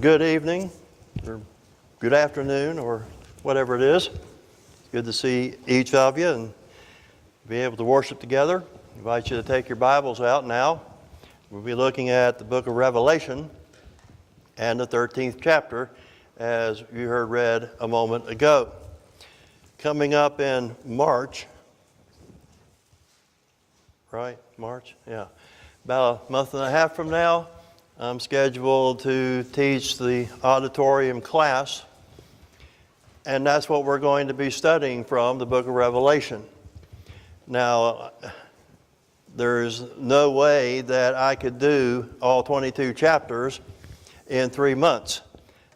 good evening, or good afternoon, or whatever it is. It's good to see each of you and be able to worship together. I invite you to take your Bibles out now. We'll be looking at the book of Revelation and the 13th chapter, as you heard read a moment ago. Coming up in March, right? March? Yeah. About a month and a half from now, I'm scheduled to teach the auditorium class, and that's what we're going to be studying from, the book of Revelation. Now, there's no way that I could do all 22 chapters in 3 months.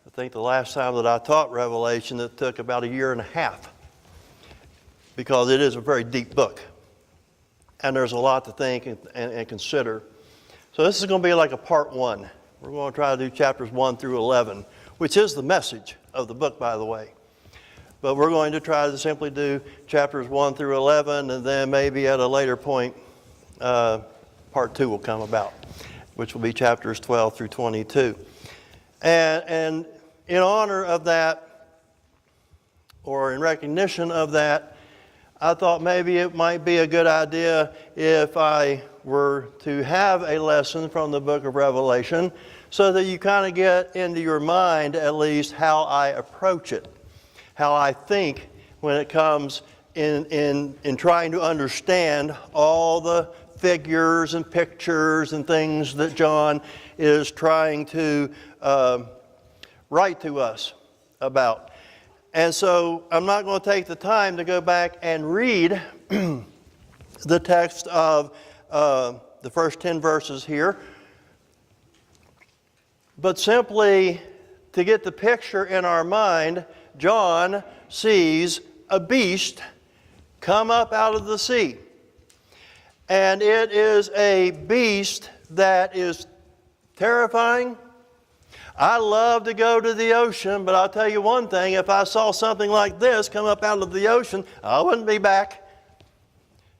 I think the last time that I taught Revelation, it took about a year and a half, because it is a very deep book, and there's a lot to think and consider. So this is going to be like a part one. We're going to try to do chapters 1 through 11, which is the message of the book, by the way. But we're going to try to simply do chapters 1 through 11, and then maybe at a later point, part 2 will come about, which will be chapters 12 through 22. And in honor of that, or in recognition of that, I thought maybe it might be a good idea if I were to have a lesson from the book of Revelation, so that you kind of get into your mind at least how I approach it, how I think when it comes in trying to understand all the figures and pictures and things that John is trying to write to us about. And so I'm not going to take the time to go back and read the text of the first 10 verses here, but simply to get the picture in our mind. John sees a beast come up out of the sea. And it is a beast that is terrifying. I love to go to the ocean, but I'll tell you one thing, if I saw something like this come up out of the ocean, I wouldn't be back.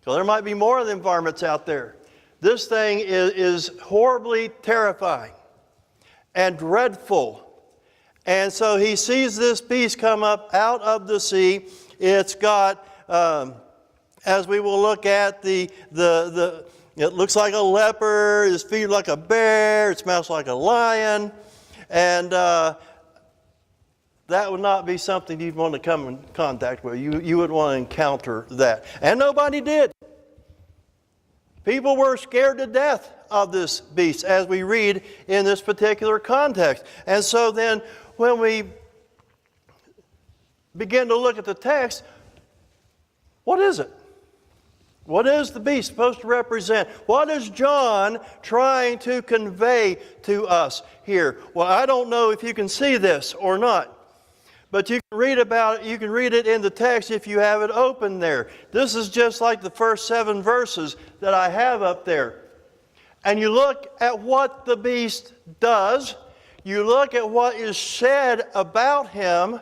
So there might be more of them varmints out there. This thing is horribly terrifying and dreadful. And so he sees this beast come up out of the sea. It's got, as we will look at, it looks like a leopard, its feet like a bear, it smells like a lion. And that would not be something you'd want to come in contact with. You would want to encounter that. And nobody did. People were scared to death of this beast, as we read in this particular context. And so then when we begin to look at the text, what is it? What is the beast supposed to represent? What is John trying to convey to us here? Well, I don't know if you can see this or not, but you can read about it. You can read it in the text if you have it open there. This is just like the first 7 verses that I have up there. And you look at what the beast does. You look at what is said about him,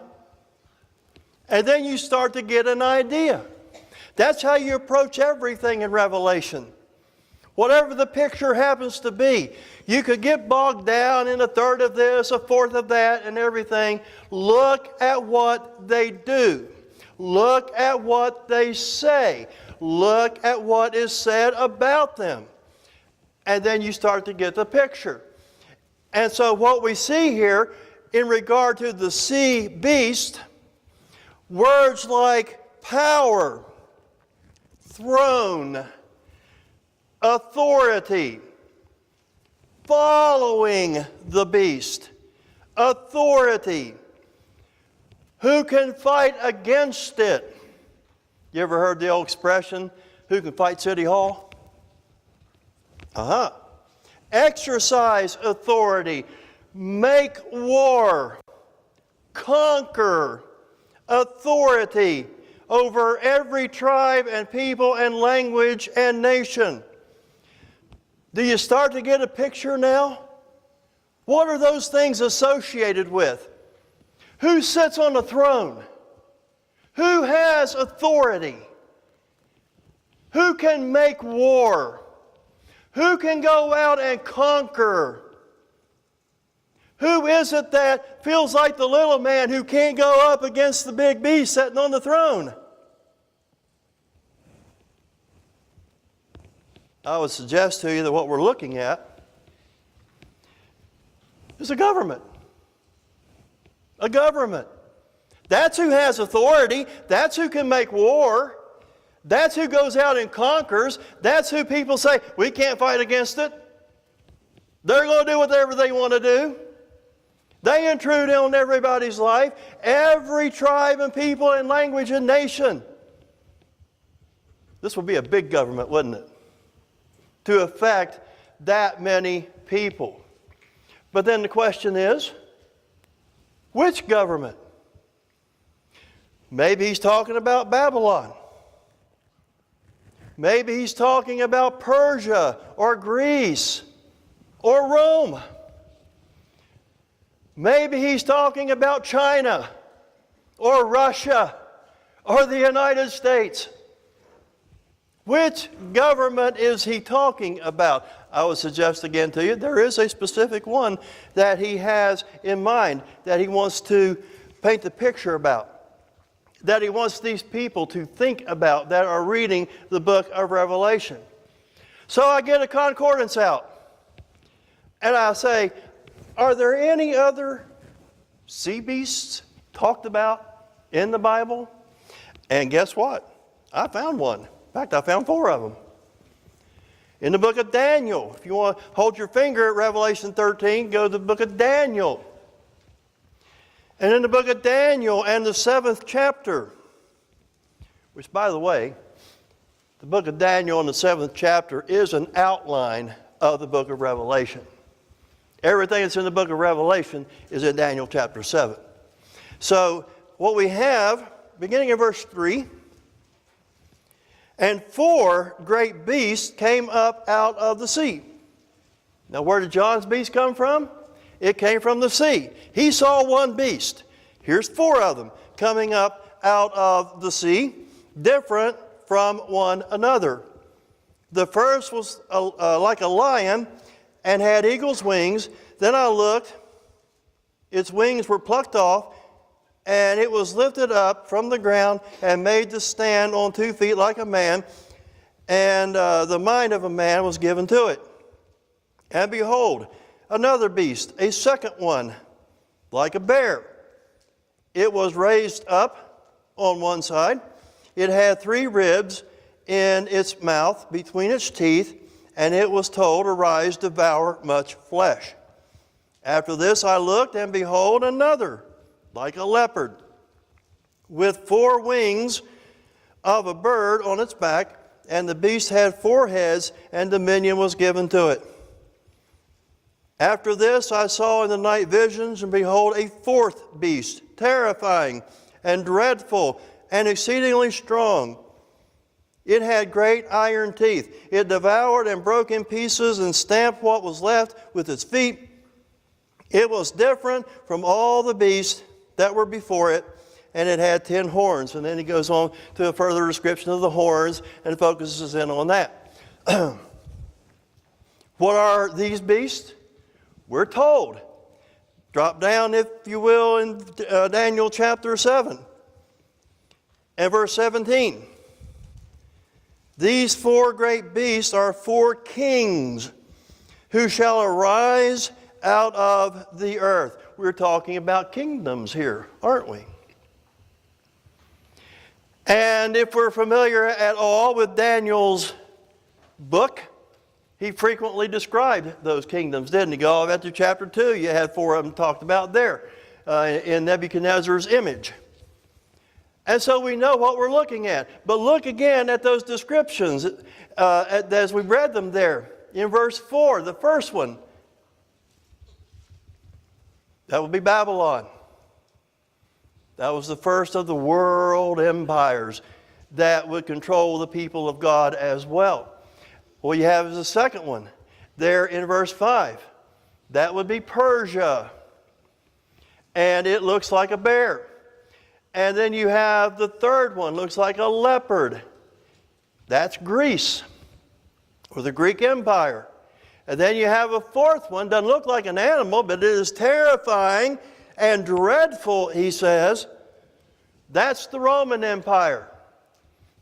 and then you start to get an idea. That's how you approach everything in Revelation. Whatever the picture happens to be, you could get bogged down in a third of this, a fourth of that, and everything. Look at what they do. Look at what they say. Look at what is said about them. And then you start to get the picture. And so what we see here in regard to the sea beast, words like power, throne, authority, following the beast, authority, who can fight against it? You ever heard the old expression, who can fight City Hall? Exercise authority, make war, conquer, authority over every tribe and people and language and nation. Do you start to get a picture now? What are those things associated with? Who sits on the throne? Who has authority? Who can make war? Who can go out and conquer? Who is it that feels like the little man who can't go up against the big beast sitting on the throne? I would suggest to you that what we're looking at is a government. A government. That's who has authority. That's who can make war. That's who goes out and conquers. That's who people say, we can't fight against it. They're going to do whatever they want to do. They intrude on everybody's life, every tribe and people and language and nation. This would be a big government, wouldn't it? To affect that many people. But then the question is, which government? Maybe he's talking about Babylon. Maybe he's talking about Persia or Greece or Rome. Maybe he's talking about China or Russia or the United States. Which government is he talking about? I would suggest again to you, there is a specific one that he has in mind, that he wants to paint the picture about, that he wants these people to think about that are reading the book of Revelation. So I get a concordance out, and I say, are there any other sea beasts talked about in the Bible? And guess what? I found one. In fact, I found 4 of them. In the book of Daniel, if you want to hold your finger at Revelation 13, go to the book of Daniel. And in the book of Daniel and the 7th chapter, which, by the way, the book of Daniel and the 7th chapter is an outline of the book of Revelation. Everything that's in the book of Revelation is in Daniel chapter 7. So what we have, beginning in verse 3, and 4 great beasts came up out of the sea. Now where did John's beast come from? It came from the sea. He saw one beast. Here's 4 of them coming up out of the sea, different from one another. The first was like a lion and had eagle's wings. Then I looked, its wings were plucked off, and it was lifted up from the ground and made to stand on 2 feet like a man, and the mind of a man was given to it. And behold, another beast, a second one, like a bear. It was raised up on one side. It had 3 ribs in its mouth between its teeth, and it was told, arise, devour much flesh. After this I looked, and behold, another, like a leopard, with 4 wings of a bird on its back, and the beast had 4 heads, and dominion was given to it. After this I saw in the night visions, and behold, a 4th beast, terrifying and dreadful and exceedingly strong. It had great iron teeth. It devoured and broke in pieces and stamped what was left with its feet. It was different from all the beasts that were before it, and it had 10 horns. And then he goes on to a further description of the horns and focuses in on that. What are these beasts? We're told. Drop down, if you will, in Daniel chapter 7 and verse 17. These 4 great beasts are 4 kings who shall arise out of the earth. We're talking about kingdoms here, aren't we? And if we're familiar at all with Daniel's book, he frequently described those kingdoms, didn't he? Go all back to chapter 2. You had 4 of them talked about there in Nebuchadnezzar's image. And so we know what we're looking at. But look again at those descriptions as we read them there. In verse 4, the first one, that would be Babylon. That was the first of the world empires that would control the people of God as well. What you have is the second one there in verse 5. That would be Persia. And it looks like a bear. And then you have the third one, looks like a leopard. That's Greece, or the Greek Empire. And then you have a fourth one, doesn't look like an animal, but it is terrifying and dreadful, he says. That's the Roman Empire.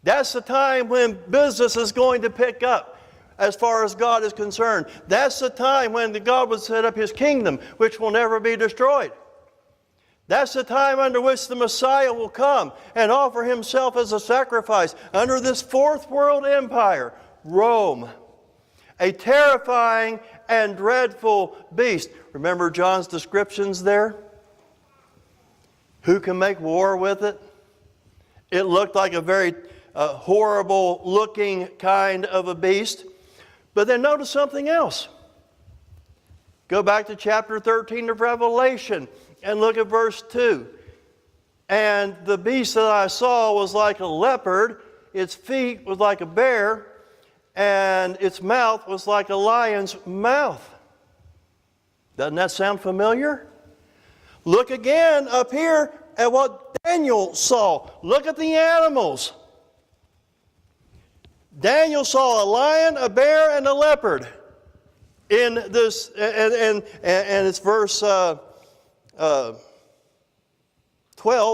That's the time when business is going to pick up as far as God is concerned. That's the time when God would set up his kingdom, which will never be destroyed. That's the time under which the Messiah will come and offer himself as a sacrifice under this fourth world empire, Rome. A terrifying and dreadful beast. Remember John's descriptions there? Who can make war with it? It looked like a very horrible looking kind of a beast. But then notice something else. Go back to chapter 13 of Revelation and look at verse 2. And the beast that I saw was like a leopard, its feet was like a bear, and its mouth was like a lion's mouth. Doesn't that sound familiar? Look again up here at what Daniel saw. Look at the animals. Daniel saw a lion, a bear, and a leopard. In this, and it's verse 12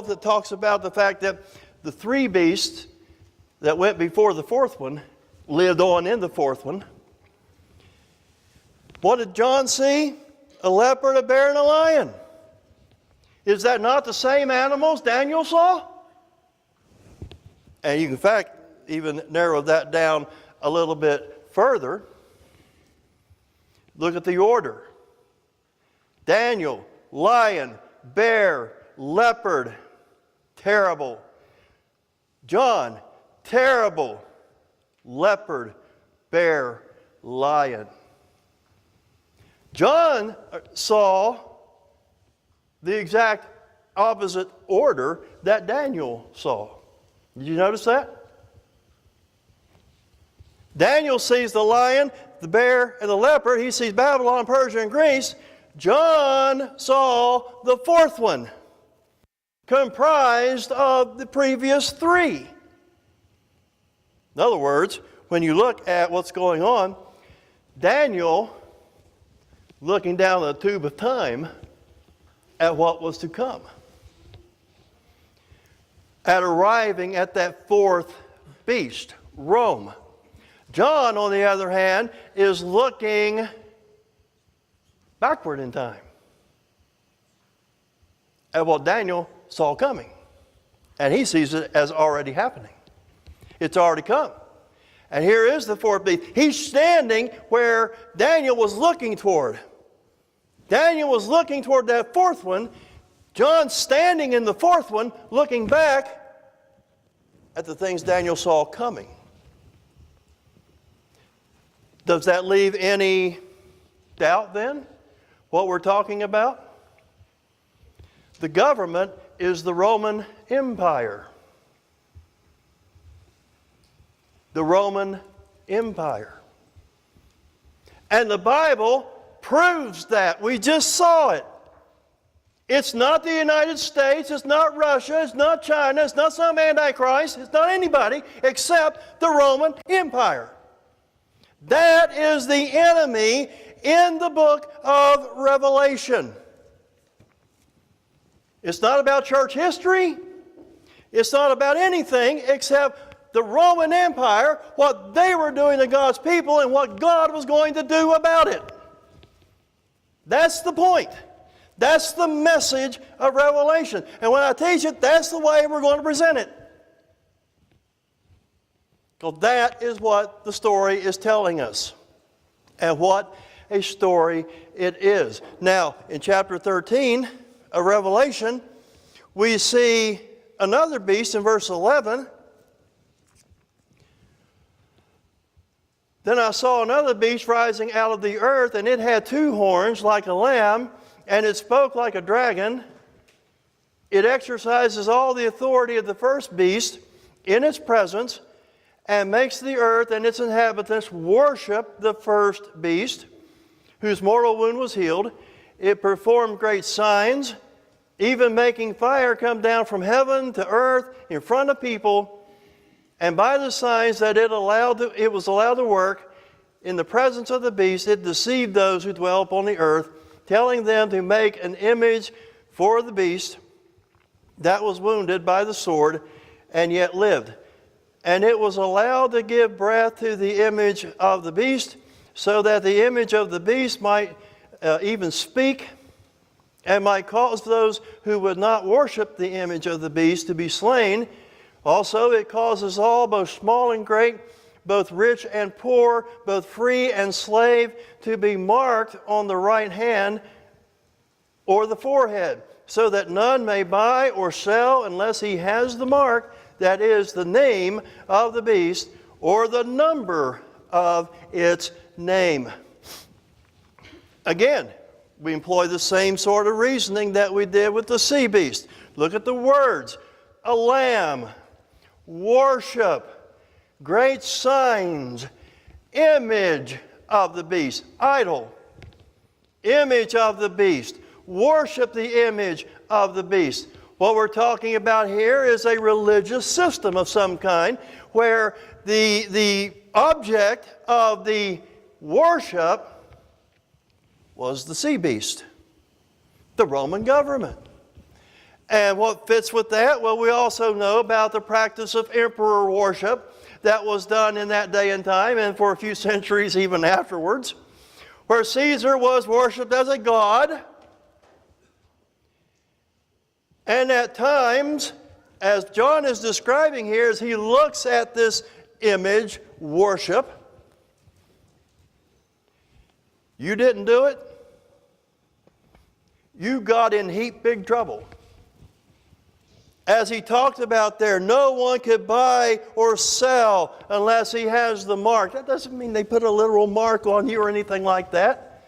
that talks about the fact that the three beasts that went before the fourth one lived on in the fourth one. What did John see? A leopard, a bear, and a lion. Is that not the same animals Daniel saw? And you can, in fact, even narrow that down a little bit further. Look at the order. Daniel, lion, bear, leopard, terrible. John, terrible, leopard, bear, lion. John saw the exact opposite order that Daniel saw. Did you notice that? Daniel sees the lion, the bear, and the leopard. He sees Babylon, Persia, and Greece. John saw the fourth one, comprised of the previous three. In other words, when you look at what's going on, Daniel, looking down the tube of time at what was to come, at arriving at that fourth beast, Rome. John, on the other hand, is looking backward in time at what Daniel saw coming. And he sees it as already happening. It's already come. And here is the fourth beast. He's standing where Daniel was looking toward. Daniel was looking toward that fourth one. John's standing in the fourth one, looking back at the things Daniel saw coming. Does that leave any doubt then, what we're talking about? The government is the Roman Empire. The Roman Empire. And the Bible proves that. We just saw it. It's not the United States, it's not Russia, it's not China, it's not some Antichrist, it's not anybody except the Roman Empire. That is the enemy in the book of Revelation. It's not about church history. It's not about anything except the Roman Empire, what they were doing to God's people, and what God was going to do about it. That's the point. That's the message of Revelation. And when I teach it, that's the way we're going to present it. Because that is what the story is telling us. And what a story it is. Now, in chapter 13 of Revelation, we see another beast in verse 11. Then I saw another beast rising out of the earth, and it had two horns like a lamb, and it spoke like a dragon. It exercises all the authority of the first beast in its presence, and makes the earth and its inhabitants worship the first beast, whose mortal wound was healed. It performed great signs, even making fire come down from heaven to earth in front of people. And by the signs that it was allowed to work, in the presence of the beast, it deceived those who dwell upon the earth, telling them to make an image for the beast that was wounded by the sword and yet lived. And it was allowed to give breath to the image of the beast, so that the image of the beast might even speak, and might cause those who would not worship the image of the beast to be slain. Also, it causes all, both small and great, both rich and poor, both free and slave, to be marked on the right hand or the forehead, so that none may buy or sell unless he has the mark, that is, the name of the beast, or the number of its name. Again, we employ the same sort of reasoning that we did with the sea beast. Look at the words: a lamb, worship, great signs, image of the beast, idol, image of the beast, worship the image of the beast. What we're talking about here is a religious system of some kind, where the object of the worship was the sea beast, the Roman government. And what fits with that? Well, we also know about the practice of emperor worship that was done in that day and time, and for a few centuries even afterwards, where Caesar was worshipped as a god. And at times, as John is describing here, as he looks at this image worship, you didn't do it, you got in heap big trouble. As he talked about there, no one could buy or sell unless he has the mark. That doesn't mean they put a literal mark on you or anything like that.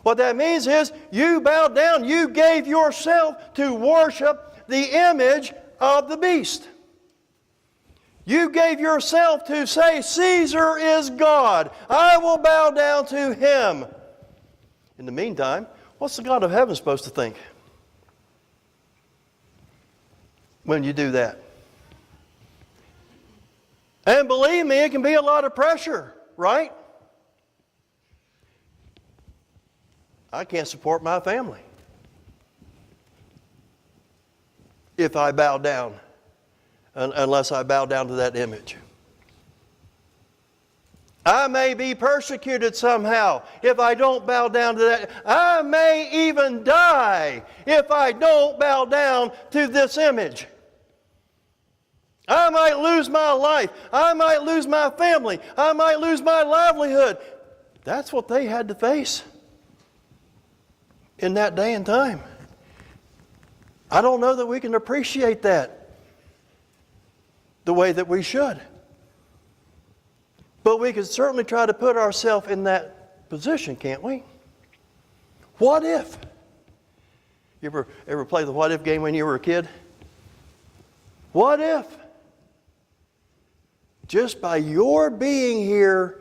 What that means is you bowed down, you gave yourself to worship the image of the beast. You gave yourself to say, Caesar is God, I will bow down to him. In the meantime, what's the God of heaven supposed to think when you do that? And believe me, it can be a lot of pressure, right? I can't support my family if I bow down, unless I bow down to that image. I may be persecuted somehow if I don't bow down to that. I may even die if I don't bow down to this image. I might lose my life. I might lose my family. I might lose my livelihood. That's what they had to face in that day and time. I don't know that we can appreciate that the way that we should. But we can certainly try to put ourselves in that position, can't we? What if? You ever play the what if game when you were a kid? What if? Just by your being here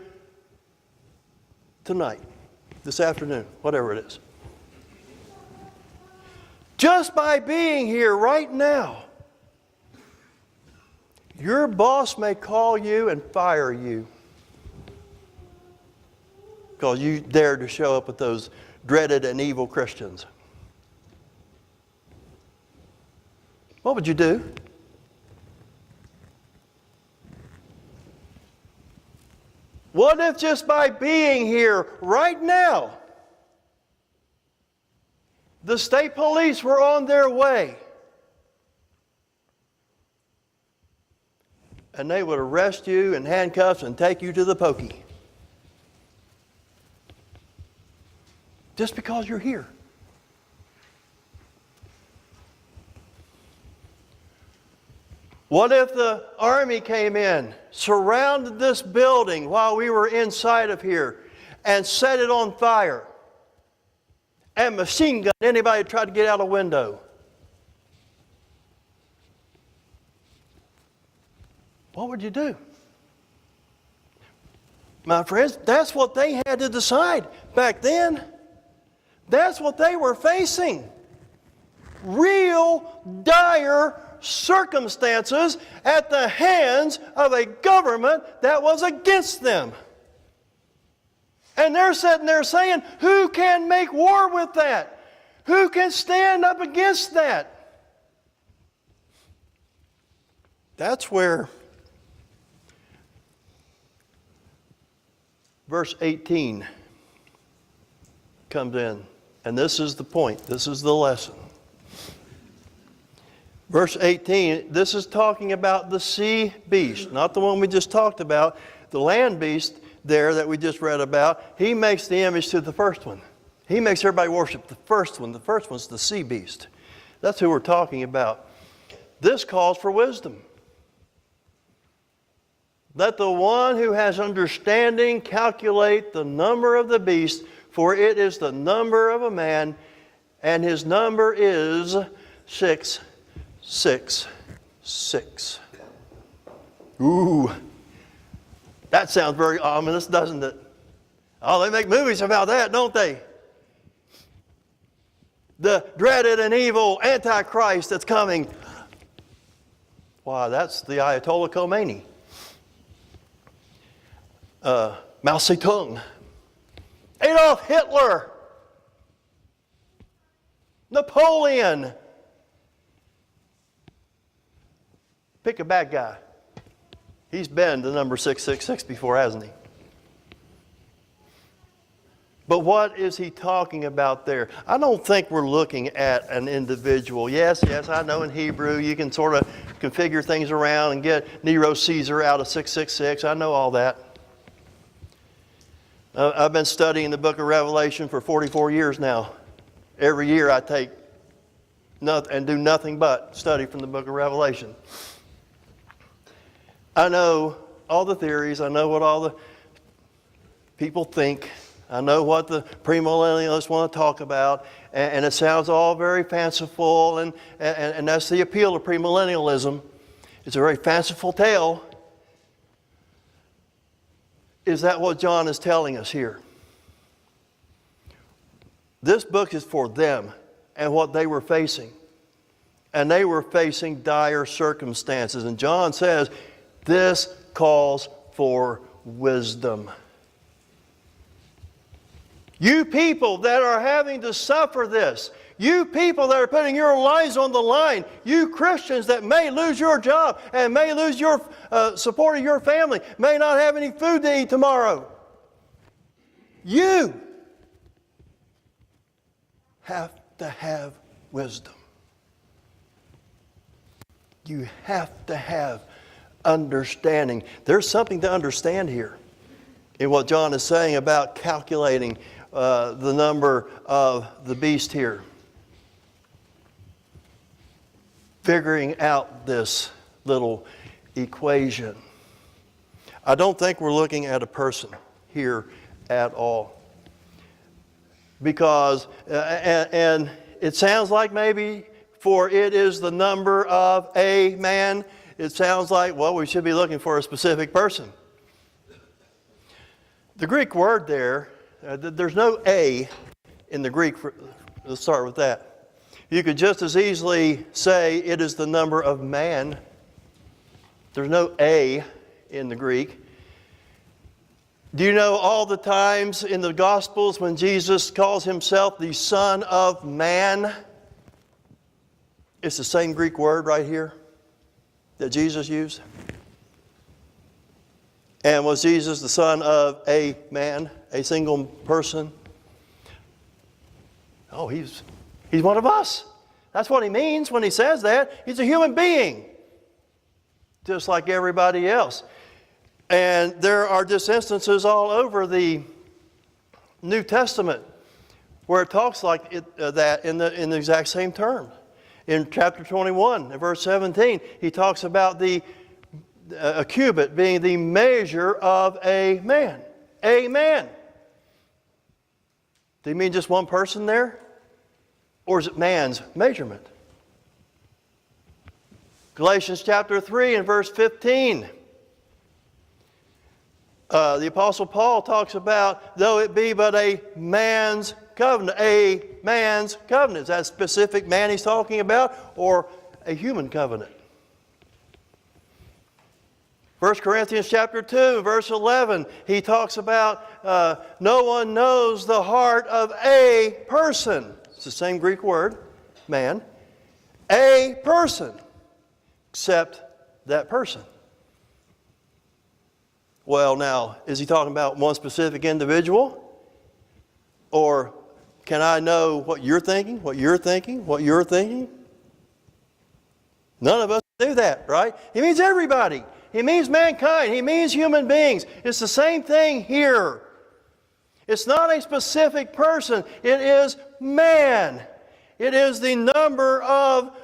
tonight, this afternoon, whatever it is. Just by being here right now, your boss may call you and fire you because you dared to show up with those dreaded and evil Christians. What would you do? What if just by being here right now, the state police were on their way and they would arrest you in handcuffs and take you to the pokey? Just because you're here. What if the army came in, surrounded this building while we were inside of here, and set it on fire, and machine gun anybody who tried to get out a window? What would you do? My friends, that's what they had to decide back then. That's what they were facing. Real dire circumstances at the hands of a government that was against them. And they're sitting there saying, who can make war with that? Who can stand up against that? That's where verse 18 comes in. And this is the point. This is the lesson. Verse 18, this is talking about the sea beast, not the one we just talked about. The land beast there that we just read about, he makes the image to the first one. He makes everybody worship the first one. The first one's the sea beast. That's who we're talking about. This calls for wisdom. Let the one who has understanding calculate the number of the beast, for it is the number of a man, and his number is 666. Ooh, that sounds very ominous, doesn't it? Oh, they make movies about that, don't they? The dreaded and evil Antichrist that's coming. Why, that's the Ayatollah Khomeini. Mao Zedong. Adolf Hitler. Napoleon. Pick a bad guy. He's been the number 666 before, hasn't he? But what is he talking about there? I don't think we're looking at an individual. Yes, I know in Hebrew you can sort of configure things around and get Nero Caesar out of 666. I know all that. I've been studying the book of Revelation for 44 years now. Every year I take and do nothing but study from the book of Revelation. I know all the theories. I know what all the people think. I know what the premillennialists want to talk about. And it sounds all very fanciful. And that's the appeal of premillennialism. It's a very fanciful tale. Is that what John is telling us here? This book is for them and what they were facing. And they were facing dire circumstances. And John says, this calls for wisdom. You people that are having to suffer this, you people that are putting your lives on the line, you Christians that may lose your job and may lose your support of your family, may not have any food to eat tomorrow. You have to have wisdom. You have to have understanding. There's something to understand here in what John is saying about calculating the number of the beast here. Figuring out this little equation. I don't think we're looking at a person here at all. Because, and it sounds like maybe, for it is the number of a man. It sounds like, well, we should be looking for a specific person. The Greek word there, there's no A in the Greek. Let's start with that. You could just as easily say it is the number of man. There's no A in the Greek. Do you know all the times in the Gospels when Jesus calls himself the Son of Man? It's the same Greek word right here that Jesus used. And was Jesus the son of a man, a single person? Oh, he's one of us. That's what he means when he says that. He's a human being, just like everybody else. And there are just instances all over the New Testament where it talks like that in the exact same term. In chapter 21, in verse 17, he talks about a cubit being the measure of a man. A man. Do you mean just one person there? Or is it man's measurement? Galatians chapter 3 and verse 15. The Apostle Paul talks about, though it be but a man's covenant. A man's covenant. Is that a specific man he's talking about, or a human covenant? 1 Corinthians chapter 2, verse 11, he talks about no one knows the heart of a person. It's the same Greek word, man. A person, except that person. Well, now, is he talking about one specific individual? Or can I know what you're thinking, what you're thinking, what you're thinking? None of us do that, right? He means everybody. He means mankind. He means human beings. It's the same thing here. It's not a specific person. It is man. It is the number of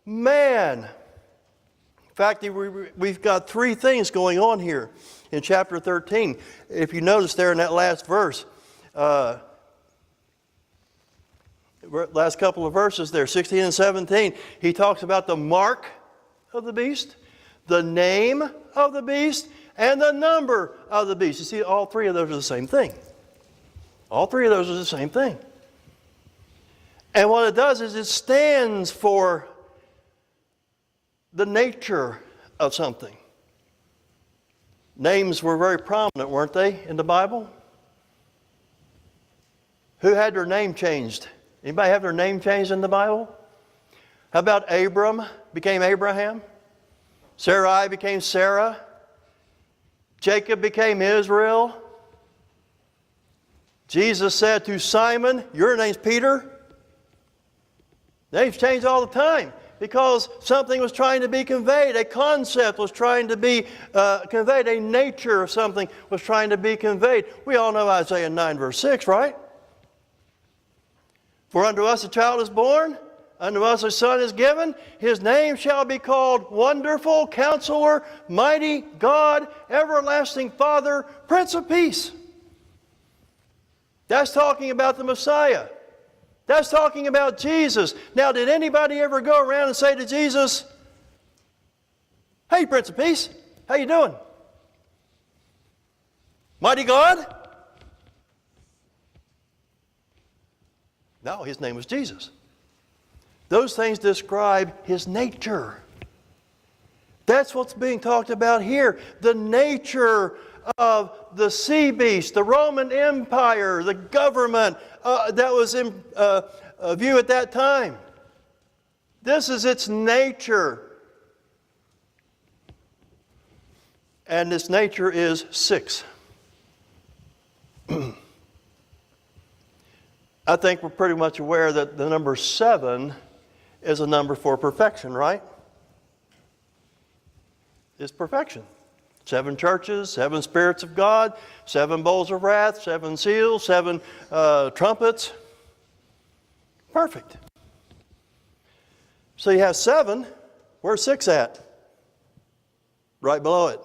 man. In fact, we've got three things going on here in chapter 13. If you notice there in that last verse, last couple of verses there, 16 and 17, he talks about the mark of the beast, the name of the beast, and the number of the beast. You see, all three of those are the same thing. All three of those are the same thing. And what it does is it stands for the nature of something. Names were very prominent, weren't they, in the Bible? Who had their name changed? Anybody have their name changed in the Bible? How about Abram became Abraham? Sarai became Sarah. Jacob became Israel. Jesus said to Simon, your name's Peter. Names change all the time because something was trying to be conveyed. A concept was trying to be conveyed. A nature of something was trying to be conveyed. We all know Isaiah 9 verse 6, right? For unto us a child is born, unto us a son is given. His name shall be called Wonderful, Counselor, Mighty God, Everlasting Father, Prince of Peace. That's talking about the Messiah. That's talking about Jesus. Now, did anybody ever go around and say to Jesus, hey, Prince of Peace, how you doing? Mighty God? No, his name was Jesus. Those things describe his nature. That's what's being talked about here. The nature of the sea beast, the Roman Empire, the government that was in view at that time. This is its nature. And this nature is 6. I think we're pretty much aware that the number 7 is a number for perfection, right? It's perfection. 7 churches, 7 spirits of God, 7 bowls of wrath, 7 seals, 7 trumpets. Perfect. So you have 7. Where's 6 at? Right below it.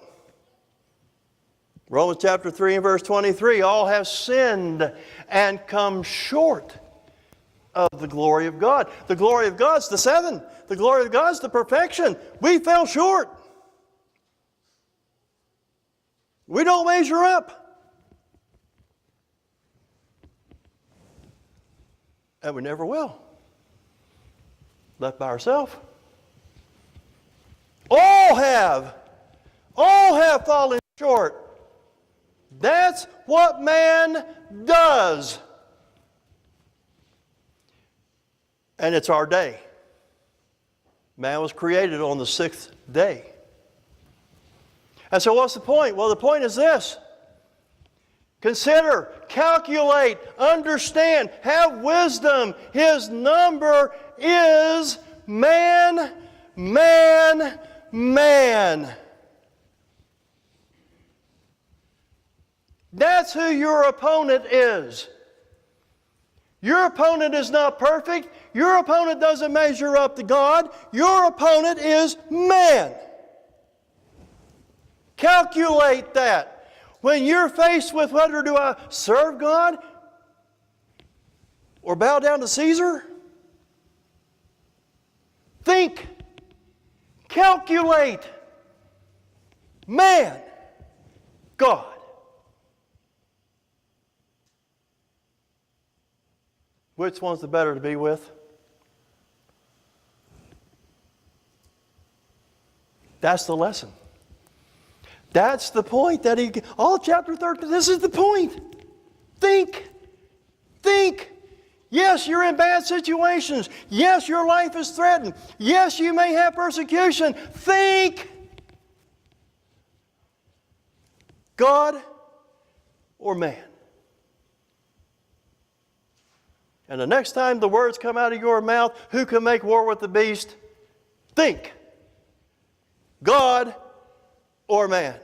Romans chapter 3 and verse 23, all have sinned and come short of the glory of God. The glory of God's the 7. The glory of God's the perfection. We fell short. We don't measure up. And we never will. Left by ourselves. All have fallen short. That's what man does. And it's our day. Man was created on the 6th day. And so what's the point? Well, the point is this. Consider, calculate, understand, have wisdom. His number is man, man, man. That's who your opponent is. Your opponent is not perfect. Your opponent doesn't measure up to God. Your opponent is man. Calculate that. When you're faced with whether do I serve God or bow down to Caesar, think, calculate, man, God. Which one's the better to be with? That's the lesson. That's the point that all chapter 13, this is the point. Think. Think. Yes, you're in bad situations. Yes, your life is threatened. Yes, you may have persecution. Think. God or man? And the next time the words come out of your mouth, who can make war with the beast? Think. God or man?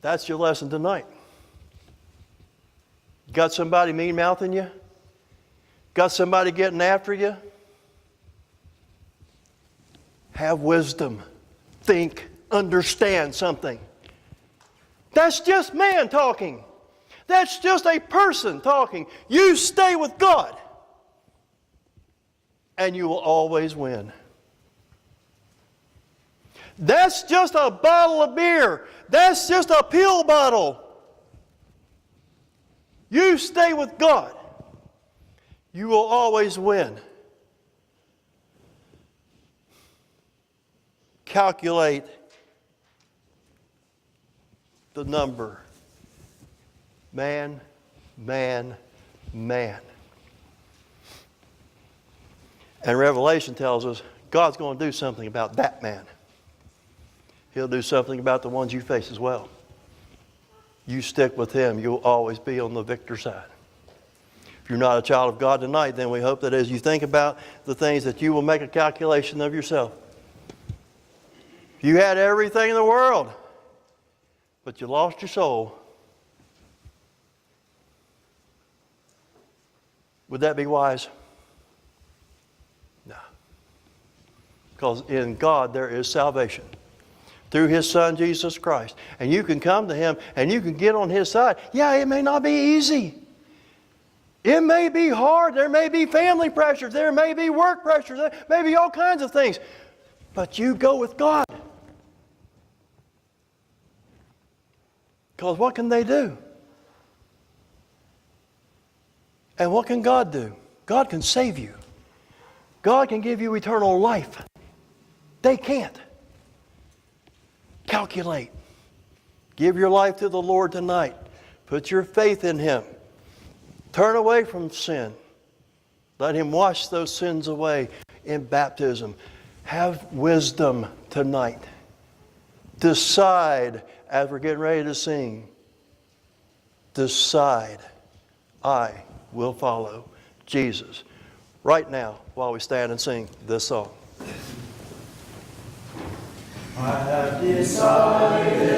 That's your lesson tonight. Got somebody mean-mouthing you? Got somebody getting after you? Have wisdom. Think. Understand something. That's just man talking. That's just a person talking. You stay with God, and you will always win. That's just a bottle of beer. That's just a pill bottle. You stay with God, you will always win. Calculate the number. Man, man, man. And Revelation tells us God's going to do something about that man. He'll do something about the ones you face as well. You stick with Him, you'll always be on the victor side. If you're not a child of God tonight, then we hope that as you think about the things that you will make a calculation of yourself. You had everything in the world, but you lost your soul. Would that be wise? No. Because in God there is salvation through His Son, Jesus Christ. And you can come to Him and you can get on His side. Yeah, it may not be easy. It may be hard. There may be family pressures. There may be work pressures. There may be all kinds of things. But you go with God. Because what can they do? And what can God do? God can save you. God can give you eternal life. They can't. Calculate. Give your life to the Lord tonight. Put your faith in Him. Turn away from sin. Let Him wash those sins away in baptism. Have wisdom tonight. Decide, as we're getting ready to sing, decide, I will follow Jesus. Right now, while we stand and sing this song. I have decided